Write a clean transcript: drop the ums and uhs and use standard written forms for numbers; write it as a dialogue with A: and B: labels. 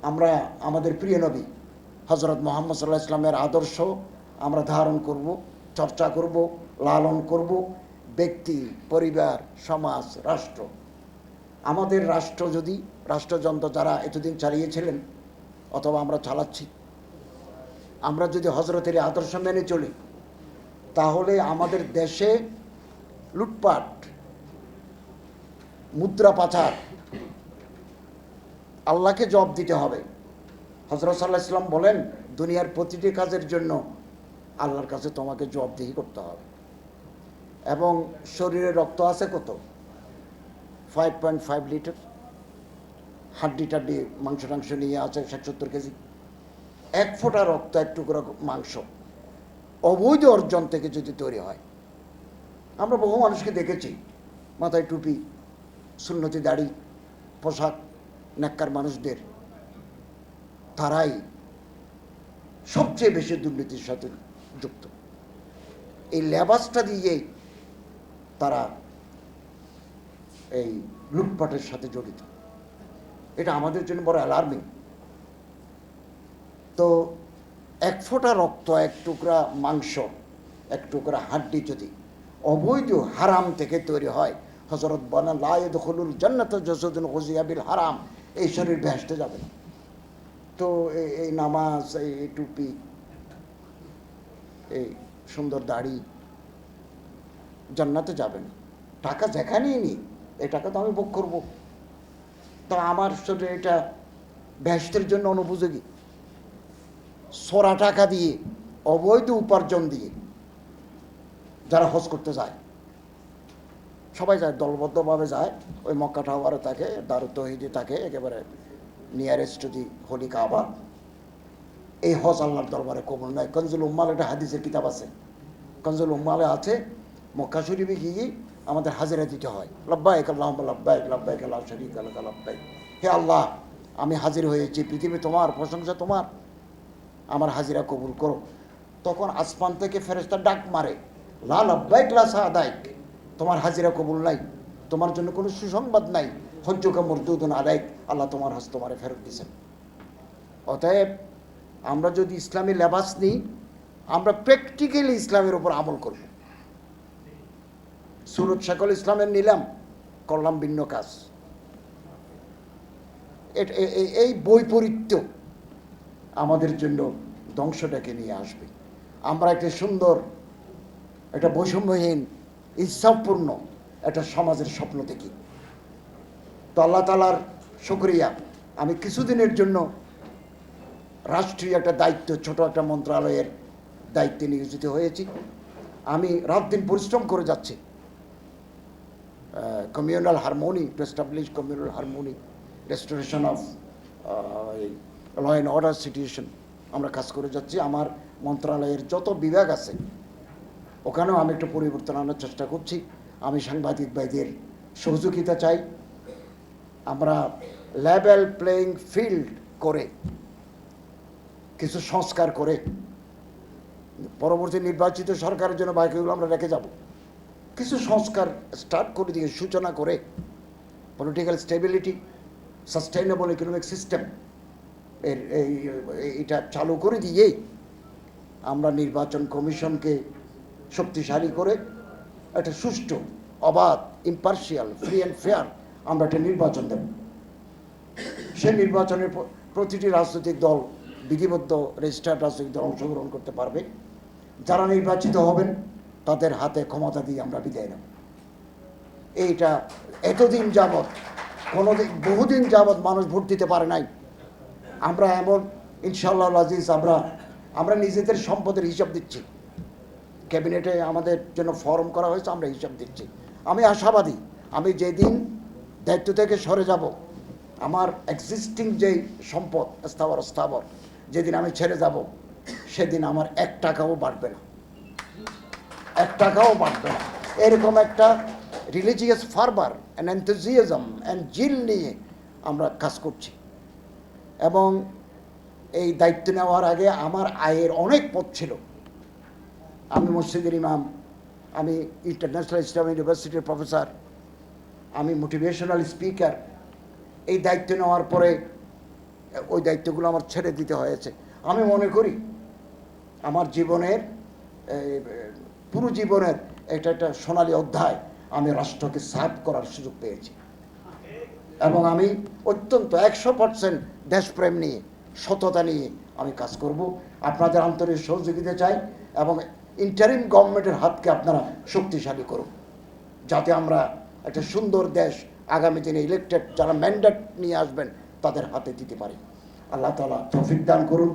A: আমরা আমাদের প্রিয় নবী হজরত মুহাম্মদ সাল্লাল্লাহু আলাইহি ওয়াসাল্লামের আদর্শ আমরা ধারণ করব, চর্চা করব, লালন করব। ব্যক্তি, পরিবার, সমাজ, রাষ্ট্র, আমাদের রাষ্ট্র যদি রাষ্ট্রযন্ত্র যারা এতদিন চালিয়েছিলেন অথবা আমরা চালাচ্ছি, আমরা যদি হজরতের আদর্শ মেনে চলি, তাহলে আমাদের দেশে লুটপাট, মুদ্রা পাচার, আল্লাহকে জবাব দিতে হবে। হজরত সাল্লাল্লাহু আলাইহি ওয়াসাল্লাম বলেন, দুনিয়ার প্রতিটি কাজের জন্য আল্লাহর কাছে তোমাকে জবাবদিহি করতে হবে। এবং শরীরে রক্ত আছে কত? 5.5 লিটার। হাড্ডি টাড্ডি মাংস টাংস নিয়ে আছে 60-70 কেজি। এক ফোঁটা রক্ত, এক টুকরো মাংস অবৈধ অর্জন থেকে যদি তৈরি হয়, আমরা বহু মানুষকে দেখেছি মাথায় টুপি, সুন্নতি দাড়ি, পোশাক, নেককার মানুষদের, তারাই সবচেয়ে বেশি দুর্নীতির সাথে যুক্ত। এই লেবাসটা দিয়েই তারা এই লুটপাটের সাথে জড়িত। এটা আমাদের জন্য বড় অ্যালার্মিং। তো এক ফোঁটা রক্ত, এক টুকরা মাংস, এক টুকরা হাড্ডি যদি অবৈধ হারাম থেকে তৈরি হয়, হযরত বলেন লা ইয়াদখুলুল জান্নাতা জাসাদুন গুযিয়া বিল হারাম, এই শরীর বেহেশতে যাবে না। তো এই নামাজ, এই টুপি, এই সুন্দর দাড়ি জান্নাতে যাবে না। টাকা যেখানেই নিই, এই টাকা তো আমি ভোগ করবো, তা আমার শরীরে এটা বেহেশতের জন্য অনুপযোগী। সরা টাকা দিয়ে, অবৈধ উপার্জন দিয়ে যারা হজ করতে যায়, সবাই যায়, দলবদ্ধভাবে যায়, ওই মক্কা টাওয়ারে থাকে, দারুত তৌহিদে থাকে, একেবারে নিয়ারেস্ট যদি হোলি কাবা। এই হজ আল্লাহর দরবারে কবুল নয়। কনজুল উম্মাল একটা হাদিসের কিতাব আছে, কনজুল উম্মালে আছে মক্কা শরীফে গিয়ে আমাদের হাজিরা দিতে হয়, লাব্বাইক আল্লাহুম্মা লাব্বাইক, লাব্বাইক লা শারীকা লাকা লাব্বাইক। হে আল্লাহ, আমি হাজির হয়েছি, পৃথিবী তোমার, প্রশংসা তোমার, আমার হাজিরা কবুল করো। তখন আসমান থেকে ফেরেশতা ডাক মারে, লা লাব্বাইক লা সাদাইক, তোমার হাজিরা কবুল নাই, তোমার জন্য কোনো সুসংবাদ নাই, হজ্জুকা মরদুদুন আলাইক, আল্লাহ তোমার হজ তোমারে ফেরত দিয়েছেন। অতএব আমরা যদি ইসলামী লেবাস নিই, আমরা প্র্যাকটিক্যালি ইসলামের উপর আমল করব। সুরত শেখুল ইসলামের নিলাম, করলাম ভিন্ন কাজ। এই বৈপরীত্য আমাদের জন্য ধ্বংসটাকে নিয়ে আসবে। আমরা একটা সুন্দর, একটা বৈষম্যহীন, ইনসাফপূর্ণ একটা সমাজের স্বপ্ন দেখি। তো আল্লাহ তাআলার শুকরিয়া, আমি কিছুদিনের জন্য রাষ্ট্রীয় একটা দায়িত্ব, ছোট একটা মন্ত্রণালয়ের দায়িত্বে নিয়োজিত হয়েছি। আমি রাত দিন পরিশ্রম করে যাচ্ছি communal harmony, to establish communal harmony, restoration of law and order situation আমরা কাজ করে যাচ্ছি। আমার মন্ত্রণালয়ের যত বিভাগ আছে ওখানেও আমি একটু পরিবর্তন আনার চেষ্টা করছি। আমি সাংবাদিক ভাইদের সহযোগিতা চাই। আমরা লেভেল প্লেয়িং ফিল্ড করে কিছু সংস্কার করে পরবর্তী নির্বাচিত সরকারের জন্য বাকিগুলো আমরা রেখে যাব। কিছু সংস্কার স্টার্ট করে দিয়ে, সূচনা করে political stability, sustainable economic system এটা চালু করে দিয়েই আমরা নির্বাচন কমিশনকে শক্তিশালী করে একটা সুষ্ঠু, অবাধ, ইম্পার্শিয়াল, ফ্রি অ্যান্ড ফেয়ার আমরা একটা নির্বাচন দেব। সেই নির্বাচনের প্রতিটি রাজনৈতিক দল, বিধিবদ্ধ রেজিস্টার্ড রাজনৈতিক দল অংশগ্রহণ করতে পারবে। যারা নির্বাচিত হবেন তাদের হাতে ক্ষমতা দিয়ে আমরা বিদায় নেব। এইটা এতদিন যাবৎ, বহুদিন যাবৎ মানুষ ভোট দিতে পারে নাই। আমরা এমন ইনশাআল্লাহ আজিজ, আমরা নিজেদের সম্পদের হিসাব দিচ্ছি। ক্যাবিনেটে আমাদের জন্য ফর্ম করা হয়েছে, আমরা হিসাব দিচ্ছি। আমি আশাবাদী, আমি যেদিন দায়িত্ব থেকে সরে যাব, আমার এক্সিস্টিং যেই সম্পদ স্থাবর যেদিন আমি ছেড়ে যাব, সেদিন আমার 1 টাকাও বাড়বে না, 1 টাকাও বাড়বে না। এরকম একটা religious fervour and enthusiasm and zeal নিয়ে আমরা কাজ করছি। এবং এই দায়িত্ব নেওয়ার আগে আমার আয়ের অনেক পথ ছিল। আমি মসজিদের ইমাম, আমি ইন্টারন্যাশনাল ইসলাম ইউনিভার্সিটির প্রফেসর, আমি মোটিভেশনাল স্পিকার। এই দায়িত্ব নেওয়ার পরে ওই দায়িত্বগুলো আমার ছেড়ে দিতে হয়েছে। আমি মনে করি আমার জীবনের পুরো জীবনের এটা একটা সোনালী অধ্যায়, আমি রাষ্ট্রকে সার্ভ করার সুযোগ পেয়েছি এবং আমি অত্যন্ত 100% দেশপ্রেম নিয়ে, সততা নিয়ে আমি কাজ করব। আপনাদের আন্তরিক সহযোগিতা চাই এবং ইন্টারিম গভর্নমেন্টের হাতকে আপনারা শক্তিশালী করুন, যাতে আমরা একটা সুন্দর দেশ আগামী দিনে ইলেক্টেড যারা ম্যান্ডেট নিয়ে আসবেন তাদের হাতে দিতে পারি। আল্লাহ তাআলা তৌফিক দান করুন।